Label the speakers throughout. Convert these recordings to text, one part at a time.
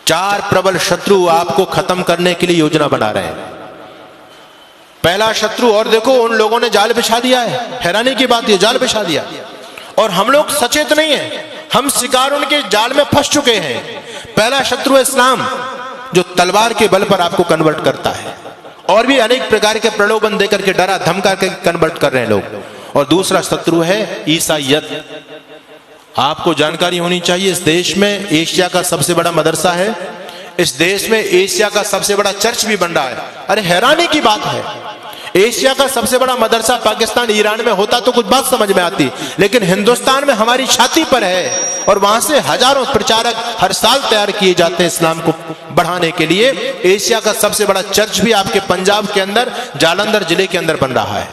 Speaker 1: चार प्रबल शत्रु आपको खत्म करने के लिए योजना बना रहे हैं। पहला शत्रु, और देखो उन लोगों ने जाल बिछा दिया है, हैरानी की बात है, जाल बिछा दिया और हम लोग सचेत नहीं है, हम शिकार उनके जाल में फंस चुके हैं। पहला शत्रु है इस्लाम, जो तलवार के बल पर आपको कन्वर्ट करता है और भी अनेक प्रकार के प्रलोभन देकर के डरा धमका के कन्वर्ट कर रहे हैं लोग। और दूसरा शत्रु है ईसाईयत। आपको जानकारी होनी चाहिए, इस देश में एशिया का सबसे बड़ा मदरसा है, इस देश में एशिया का सबसे बड़ा चर्च भी बन रहा है। अरे हैरानी की बात है, एशिया का सबसे बड़ा मदरसा पाकिस्तान ईरान में होता तो कुछ बात समझ में आती, लेकिन हिंदुस्तान में हमारी छाती पर है और वहां से हजारों प्रचारक हर साल तैयार किए जाते हैं इस्लाम को बढ़ाने के लिए। एशिया का सबसे बड़ा चर्च भी आपके पंजाब के अंदर जालंधर जिले के अंदर बन रहा है।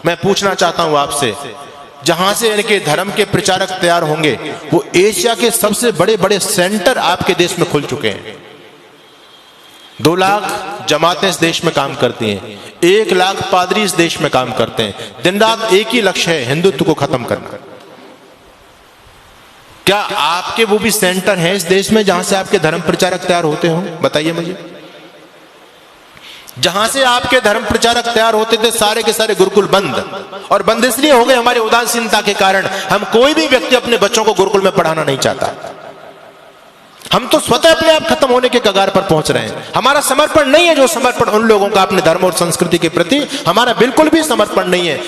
Speaker 1: मैं पूछना चाहता हूं आपसे, जहां से इनके धर्म के प्रचारक तैयार होंगे, वो एशिया के सबसे बड़े बड़े सेंटर आपके देश में खुल चुके हैं। 2 लाख जमातें इस देश में काम करती हैं, 1 लाख पादरी इस देश में काम करते हैं। दिन रात एक ही लक्ष्य है, हिंदुत्व को खत्म करना। क्या आपके वो भी सेंटर हैं इस देश में जहां से आपके धर्म प्रचारक तैयार होते हो? बताइए मुझे। जहां से आपके धर्म प्रचारक तैयार होते थे, सारे के सारे गुरुकुल बंद, और बंद इसलिए हो गए हमारी उदासीनता के कारण। हम कोई भी व्यक्ति अपने बच्चों को गुरुकुल में पढ़ाना नहीं चाहता। हम तो स्वतः अपने आप खत्म होने के कगार पर पहुंच रहे हैं। हमारा समर्पण नहीं है जो समर्पण उन लोगों का अपने धर्म और संस्कृति के प्रति, हमारा बिल्कुल भी समर्पण नहीं है।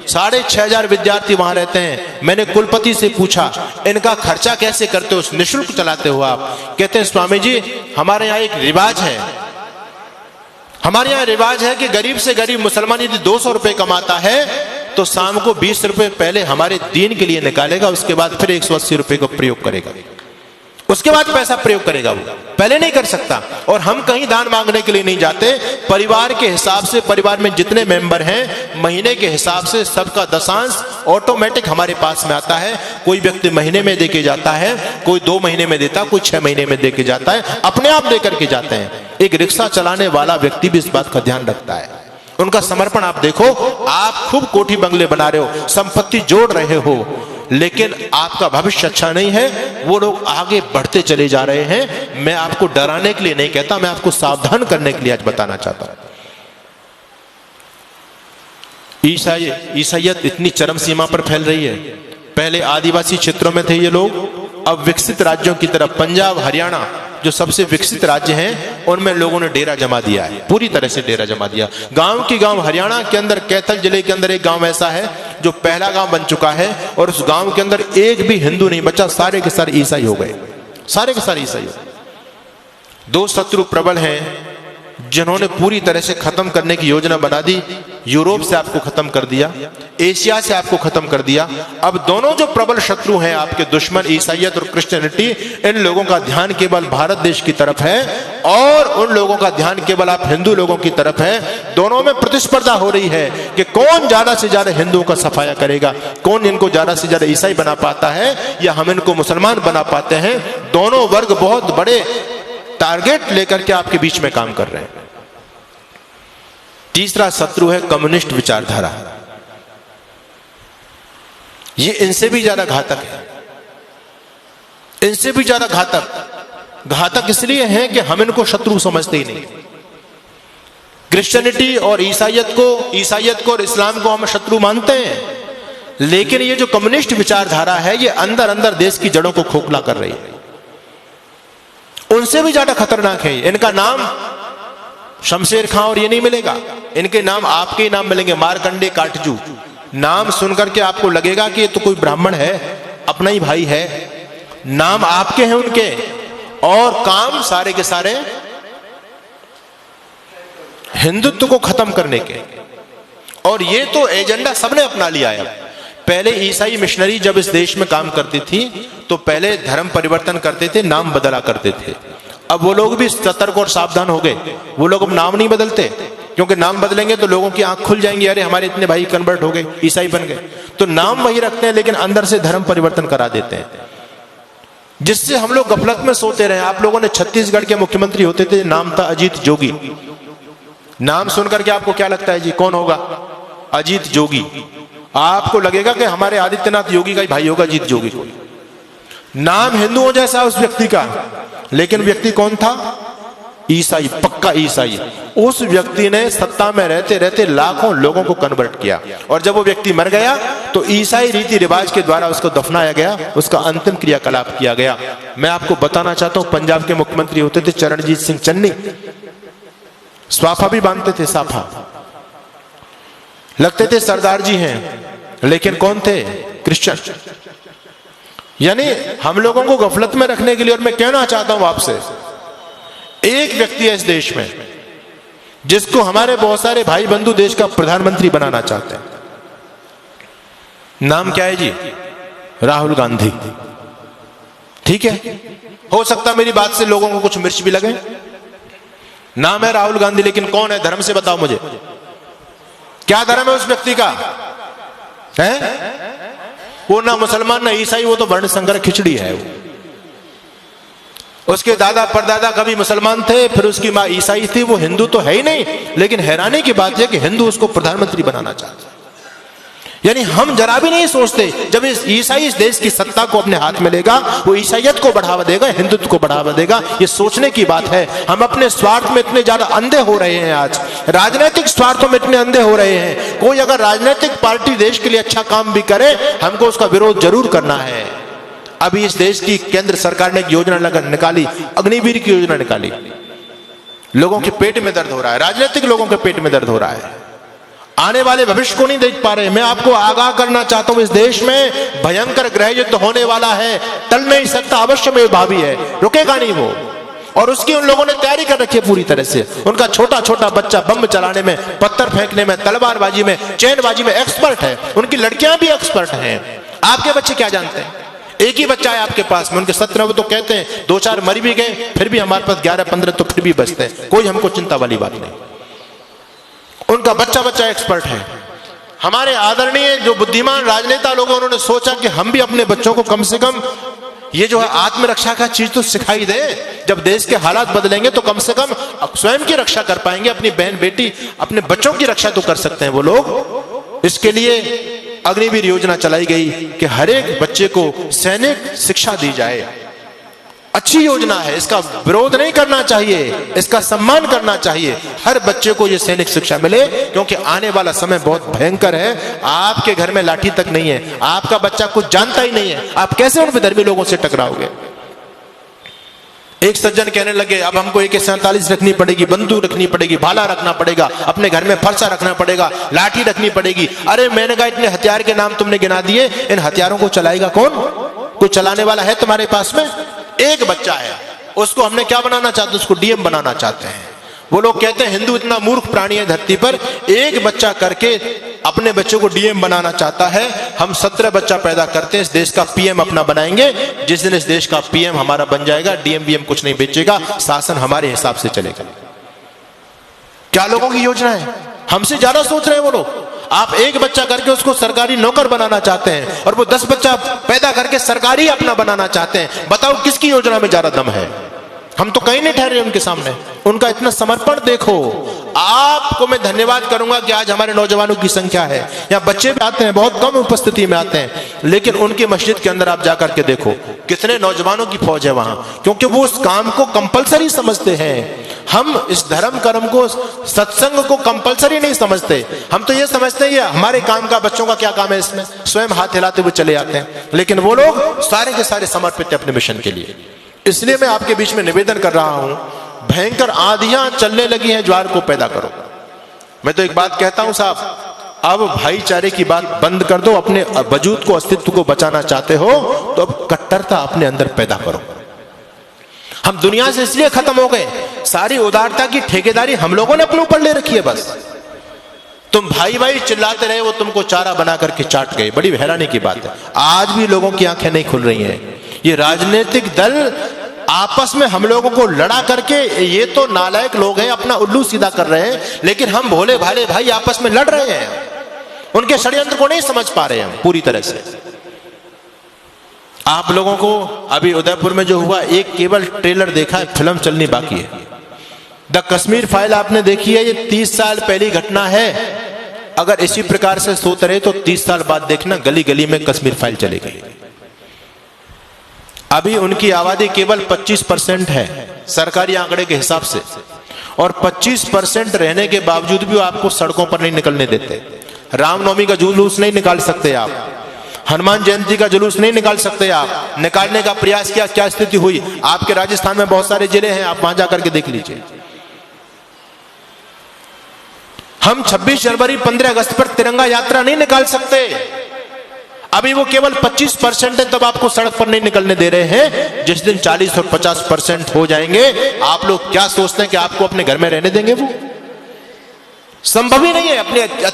Speaker 1: 6500 विद्यार्थी वहां रहते हैं। मैंने कुलपति से पूछा, इनका खर्चा कैसे करते हो, निःशुल्क चलाते हो आप? कहते हैं स्वामी जी, हमारे यहाँ एक रिवाज है, हमारे यहाँ रिवाज है कि गरीब से गरीब मुसलमान यदि 200 रुपए कमाता है तो शाम को 20 रुपए पहले हमारे दीन के लिए निकालेगा, उसके बाद फिर 180 रुपए को प्रयोग करेगा, उसके बाद पैसा प्रयोग करेगा, वो पहले नहीं कर सकता। और हम कहीं दान मांगने के लिए नहीं जाते, परिवार के हिसाब से, परिवार में जितने मेंबर हैं महीने के हिसाब से सबका दशांश ऑटोमेटिक हमारे पास में आता है। कोई व्यक्ति महीने में देके जाता है, कोई 2 महीने में देता, कोई 6 महीने में देके जाता है, अपने आप देकर के जाते हैं। एक रिक्शा चलाने वाला व्यक्ति भी इस बात का ध्यान रखता है। उनका समर्पण आप देखो, आप खूब कोठी बंगले बना रहे हो, संपत्ति जोड़ रहे हो, लेकिन आपका भविष्य अच्छा नहीं है। वो लोग आगे बढ़ते चले जा रहे हैं। मैं आपको डराने के लिए नहीं कहता, मैं आपको सावधान करने के लिए आज बताना चाहता हूं। ईसाईयत इतनी चरम सीमा पर फैल रही है। पहले आदिवासी क्षेत्रों में थे ये लोग, अब विकसित राज्यों की तरफ, पंजाब हरियाणा जो सबसे विकसित राज्य हैं, उनमें लोगों ने डेरा जमा दिया है, पूरी तरह से डेरा जमा दिया। गांव की गांव, हरियाणा के अंदर कैथल जिले के अंदर एक गांव ऐसा है जो पहला गांव बन चुका है, और उस गांव के अंदर एक भी हिंदू नहीं बचा, सारे के सारे ईसाई हो गए, सारे के सारे ईसाई हो गए। 2 शत्रु प्रबल हैं जिन्होंने पूरी तरह से खत्म करने की योजना बना दी। यूरोप से आपको खत्म कर दिया, एशिया से आपको खत्म कर दिया। अब दोनों जो प्रबल शत्रु हैं आपके दुश्मन, ईसाईयत और क्रिश्चियनिटी, इन लोगों का ध्यान केवल भारत देश की तरफ है और उन लोगों का ध्यान केवल आप हिंदू लोगों की तरफ है। दोनों में प्रतिस्पर्धा हो रही है कि कौन ज्यादा से ज्यादा हिंदुओं का सफाया करेगा, कौन इनको ज्यादा से ज्यादा ईसाई बना पाता है या हम इनको मुसलमान बना पाते हैं। दोनों वर्ग बहुत बड़े टारगेट लेकर के आपके बीच में काम कर रहे हैं। तीसरा शत्रु है कम्युनिस्ट विचारधारा। ये इनसे भी ज्यादा घातक है, इनसे भी ज्यादा घातक इसलिए है कि हम इनको शत्रु समझते ही नहीं। क्रिश्चियनिटी और ईसाईयत को और इस्लाम को हम शत्रु मानते हैं, लेकिन ये जो कम्युनिस्ट विचारधारा है ये अंदर अंदर देश की जड़ों को खोखला कर रही है। उनसे भी ज्यादा खतरनाक है। इनका नाम शमशेर खां और ये नहीं मिलेगा, इनके नाम आपके ही नाम मिलेंगे, मारकंडे काटजू। नाम सुनकर के आपको लगेगा कि ये तो कोई ब्राह्मण है, अपना ही भाई है। नाम आपके हैं उनके, और काम सारे के सारे हिंदुत्व को खत्म करने के। और ये तो एजेंडा सबने अपना लिया है। पहले ईसाई मिशनरी जब इस देश में काम करती थी तो पहले धर्म परिवर्तन करते थे, नाम बदला करते थे। अब वो लोग भी सतर्क और सावधान हो गए, वो लोग अब नाम नहीं बदलते, क्योंकि नाम बदलेंगे तो लोगों की आंख खुल जाएंगी, अरे हमारे इतने भाई कन्वर्ट हो गए, ईसाई बन गए। तो नाम वही रखते हैं लेकिन अंदर से धर्म परिवर्तन करा देते हैं, जिससे हम लोग गफलत में सोते रहे। आप लोगों ने छत्तीसगढ़ के मुख्यमंत्री होते थे, नाम था अजीत जोगी। नाम सुनकर के आपको क्या लगता है जी, कौन होगा? अजीत जोगी। आपको लगेगा कि हमारे आदित्यनाथ योगी का ही भाई होगा अजीत जोगी को। नाम हिंदुओं जैसा उस व्यक्ति का, लेकिन व्यक्ति कौन था? ईसाई, पक्का ईसाई। उस व्यक्ति ने सत्ता में रहते रहते लाखों लोगों को कन्वर्ट किया, और जब वो व्यक्ति मर गया तो ईसाई रीति रिवाज के द्वारा उसको दफनाया गया, उसका अंतिम क्रियाकलाप किया गया। मैं आपको बताना चाहता हूं, पंजाब के मुख्यमंत्री होते थे चरणजीत सिंह चन्नी, स्वाफा भी बांधते थे, साफा लगते थे, सरदार जी हैं, लेकिन कौन थे? क्रिश्चियन। यानी हम लोगों को गफलत में रखने के लिए, और मैं कहना चाहता हूं आपसे, एक व्यक्ति है इस देश में जिसको हमारे बहुत सारे भाई बंधु देश का प्रधानमंत्री बनाना चाहते हैं। नाम क्या है जी? राहुल गांधी। ठीक है, हो सकता मेरी बात से लोगों को कुछ मिर्च भी लगे। नाम है राहुल गांधी, लेकिन कौन है? धर्म से बताओ मुझे, क्या धर्म है उस व्यक्ति का? है वो ना मुसलमान ना ईसाई, वो तो वर्ण संकर खिचड़ी है। वो उसके दादा परदादा कभी मुसलमान थे, फिर उसकी मां ईसाई थी, वो हिंदू तो है ही नहीं। लेकिन हैरानी की बात यह कि हिंदू उसको प्रधानमंत्री बनाना चाहते हैं। यानी हम जरा भी नहीं सोचते, जब इस ईसाई इस देश की सत्ता को अपने हाथ में लेगा, वो ईसाइयत को बढ़ावा देगा, हिंदुत्व को बढ़ावा देगा। ये सोचने की बात है। हम अपने स्वार्थ में इतने ज्यादा अंधे हो रहे हैं, आज राजनीतिक स्वार्थों में इतने अंधे हो रहे हैं। कोई अगर राजनीतिक पार्टी देश के लिए अच्छा काम भी करे, हमको उसका विरोध जरूर करना है। अभी इस देश की केंद्र सरकार ने एक योजना निकाली, अग्निवीर की योजना निकाली। लोगों के पेट में दर्द हो रहा है, राजनीतिक लोगों के पेट में दर्द हो रहा है, आने वाले भविष्य को नहीं देख पा रहे। मैं आपको आगाह करना चाहता हूं, इस देश में भयंकर गृह युद्ध होने वाला है, टल नहीं सकता, अवश्य में भावी है, रुकेगा नहीं वो। और उसकी उन लोगों ने तैयारी कर रखी है पूरी तरह से। उनका छोटा छोटा बच्चा बम चलाने में, पत्थर फेंकने में, तलवारबाजी में, चैनबाजी में एक्सपर्ट है। उनकी लड़कियां भी एक्सपर्ट हैं। आपके बच्चे क्या जानते हैं? एक ही बच्चा है आपके पास में, उनके 17 वो तो कहते हैं 2-4 मर भी गए, फिर भी हमारे पास 11-15 तो फिर भी बचते हैं। कोई हमको चिंता वाली बात नहीं। उनका बच्चा बच्चा एक्सपर्ट है। हमारे आदरणीय जो बुद्धिमान राजनेता लोग हैं, उन्होंने सोचा कि हम भी अपने बच्चों को कम से कम ये जो है आत्मरक्षा का चीज तो सिखाई दे। जब देश के हालात बदलेंगे तो कम से कम स्वयं की रक्षा कर पाएंगे, अपनी बहन बेटी अपने बच्चों की रक्षा तो कर सकते हैं वो लोग। इसके लिए अग्निवीर योजना चलाई गई कि हर एक बच्चे को सैनिक शिक्षा दी जाए। अच्छी योजना है, इसका विरोध नहीं करना चाहिए, इसका सम्मान करना चाहिए। हर बच्चे को यह सैनिक शिक्षा मिले, क्योंकि आने वाला समय बहुत भयंकर है। आपके घर में लाठी तक नहीं है, आपका बच्चा कुछ जानता ही नहीं है, आप कैसे उन विधर्मी लोगों से टकराओगे? एक सज्जन कहने लगे, अब हमको AK-47 रखनी पड़ेगी, बंदूक रखनी पड़ेगी, भाला रखना पड़ेगा, अपने घर में फरसा रखना पड़ेगा, लाठी रखनी पड़ेगी। अरे मैंने कहा, इतने हथियार के नाम तुमने गिना दिए, इन हथियारों को चलाएगा कौन? कोई चलाने वाला है तुम्हारे पास में? एक बच्चा है, उसको हमने क्या बनाना चाहते हैं? उसको DM बनाना चाहते हैं। वो लोग कहते हैं हिंदू इतना मूर्ख प्राणी है धरती पर, एक बच्चा करके अपने बच्चों को DM बनाना चाहता है। हम 17 बच्चा पैदा करते हैं, इस देश का PM अपना बनाएंगे। जिस दिन इस देश का PM हमारा बन जाएगा, DM कुछ नहीं बेचेगा, शासन हमारे हिसाब से चलेगा। क्या लोगों की योजना है? हमसे ज्यादा सोच रहे हैं वो लोग। आप एक बच्चा करके उसको सरकारी नौकर बनाना चाहते हैं, और वो 10 बच्चा पैदा करके सरकारी अपना बनाना चाहते हैं। बताओ किसकी योजना में ज्यादा दम है? हम तो कहीं नहीं ठहरे उनके सामने। उनका इतना समर्पण देखो। आपको मैं धन्यवाद करूंगा कि आज हमारे नौजवानों की संख्या है, यहाँ बच्चे भी आते हैं, बहुत कम उपस्थिति में आते हैं, लेकिन उनकी मस्जिद के अंदर आप जाकर के देखो कितने नौजवानों की फौज है वहां, क्योंकि वो उस काम को कंपलसरी समझते हैं। हम इस धर्म कर्म को, सत्संग को कंपलसरी नहीं समझते। हम तो ये समझते हैं ये हमारे काम का, बच्चों का क्या काम है इसमें, स्वयं हाथ हिलाते हुए चले जाते हैं। लेकिन वो लोग सारे के सारे समर्पित है अपने मिशन के लिए। इसलिए मैं आपके बीच में निवेदन कर रहा हूं, भयंकर आंधियां चलने लगी हैं, ज्वार को पैदा करो। मैं तो एक बात कहता हूं साहब, अब भाईचारे की बात बंद कर दो। अपने वजूद को, अस्तित्व को बचाना चाहते हो तो अब कट्टरता अपने अंदर पैदा करो। हम दुनिया से इसलिए खत्म हो गए, सारी उदारता की ठेकेदारी हम लोगों ने अपने ऊपर ले रखी है। बस तुम भाई भाई चिल्लाते रहे, वो तुमको चारा बना करके चाट गए। बड़ी हैरानी की बात है, आज भी लोगों की आंखें नहीं खुल रही हैं। ये राजनीतिक दल आपस में हम लोगों को लड़ा करके, ये तो नालायक लोग हैं, अपना उल्लू सीधा कर रहे हैं, लेकिन हम भोले भाले भाई आपस में लड़ रहे हैं। उनके षड्यंत्र को नहीं समझ पा रहे हैं पूरी तरह से। आप लोगों को अभी उदयपुर में जो हुआ, एक केवल ट्रेलर देखा है, फिल्म चलनी बाकी है। द कश्मीर फाइल आपने देखी है, ये 30 साल पहली घटना है। अगर इसी प्रकार से सोते रहे तो 30 साल बाद देखना गली गली में कश्मीर फाइल चलेगी। अभी उनकी आबादी केवल 25% है सरकारी आंकड़े के हिसाब से, और 25% रहने के बावजूद भी वो आपको सड़कों पर नहीं निकलने देते। रामनवमी का जुलूस नहीं निकाल सकते आप, हनुमान जयंती का जुलूस नहीं निकाल सकते आप। निकालने का प्रयास किया, क्या स्थिति हुई? आपके राजस्थान में बहुत सारे जिले हैं, आप वहां जाकर के देख लीजिए। हम 26 जनवरी 15 अगस्त पर तिरंगा यात्रा नहीं निकाल सकते। अभी वो केवल 25% है, तब आपको सड़क पर नहीं निकलने दे रहे हैं। जिस दिन 40 और 50% हो जाएंगे, आप लोग क्या सोचते हैं कि आपको अपने घर में रहने देंगे? वो संभव ही नहीं है। अपने अति